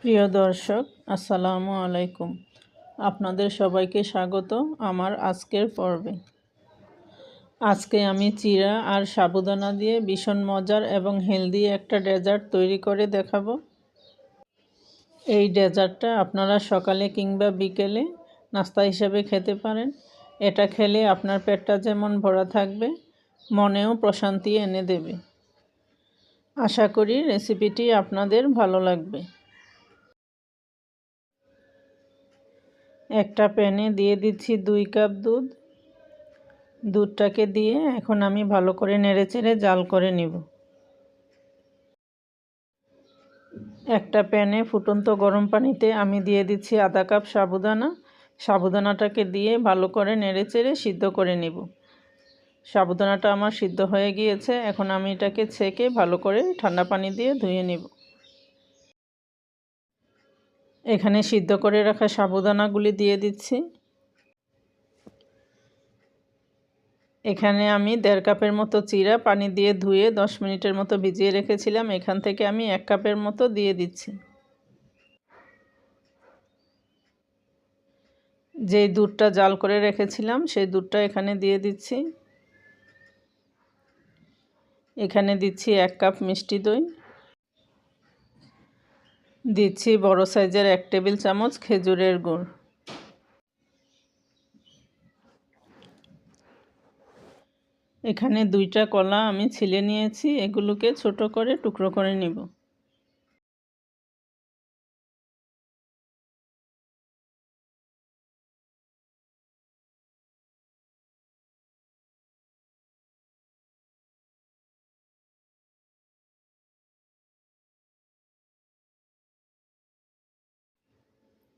প্রিয় দর্শক, আসসালামু আলাইকুম। আপনাদের সবাইকে স্বাগত আমার আজকের পর্বে। আজকে আমি চিড়া আর সাবুদানা দিয়ে ভীষণ মজার এবং হেলদি একটা ডেজার্ট তৈরি করে দেখাবো। এই ডেজার্টটা আপনারা সকালে কিংবা বিকেলে নাস্তা হিসেবে খেতে পারেন। এটা খেলে আপনার পেটটা যেমন ভরা থাকবে, মনেও প্রশান্তি এনে দেবে। আশা করি রেসিপিটি আপনাদের ভালো লাগবে। একটা প্যানে দিয়ে দিচ্ছি 2 কাপ দুধ। দুধটাকে দিয়ে এখন আমি ভালো করে নেড়েচেড়ে জাল করে নিব। একটা প্যানে ফুটন্ত গরম পানিতে আমি দিয়ে দিচ্ছি আধা কাপ সাবুদানা। সাবুদানাটাকে দিয়ে ভালো করে নেড়েচেড়ে সিদ্ধ করে নিব। সাবুদানাটা আমার সিদ্ধ হয়ে গিয়েছে। এখন আমি এটাকে ছেঁকে ভালো করে ঠান্ডা পানি দিয়ে ধুয়ে নিব। এখানে সিদ্ধ করে রাখা সাবুদানাগুলি দিয়ে দিচ্ছি। এখানে আমি 1.5 কাপের মতো চিড়া পানি দিয়ে ধুয়ে 10 মিনিটের মতো ভিজিয়ে রেখেছিলাম। এখান থেকে আমি 1 কাপের মতো দিয়ে দিচ্ছি। যেই দুধটা জাল করে রেখেছিলাম সেই দুধটা এখানে দিয়ে দিচ্ছি। এখানে দিচ্ছি 1 কাপ মিষ্টি দই। দিচ্ছি বড় সাইজের 1 টেবিল চামচ খেজুরের গুড়। এখানে 2টা কলা আমি ছিলে নিয়েছি, এগুলোকে ছোট করে টুকরো করে নিব।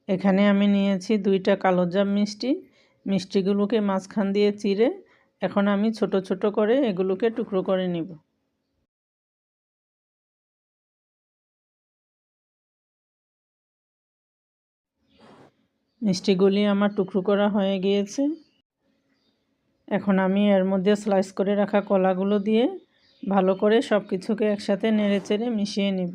এখানে আমি নিয়েছি 2টা কালোজাম মিষ্টি। মিষ্টিগুলোকে মাঝখান দিয়ে চিড়ে এখন আমি ছোট ছোট করে এগুলোকে টুকরো করে নিব। মিষ্টিগুলি আমার টুকরো করা হয়ে গিয়েছে। এখন আমি এর মধ্যে স্লাইস করে রাখা কলাগুলো দিয়ে ভালো করে সব কিছুকে একসাথে নেড়েচেড়ে মিশিয়ে নিব।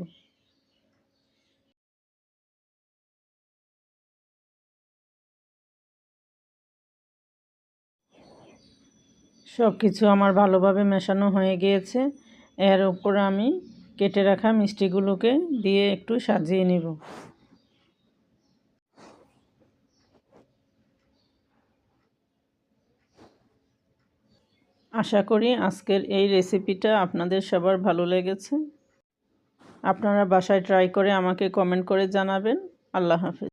সব কিছু আমার ভালোভাবে মেশানো হয়ে গিয়েছে। এর উপর আমি কেটে রাখা মিষ্টিগুলোকে দিয়ে একটু সাজিয়ে নিব। আশা করি আজকের এই রেসিপিটা আপনাদের সবার ভালো লেগেছে। আপনারা বাসায় ট্রাই করে আমাকে কমেন্ট করে জানাবেন। আল্লাহ হাফেজ।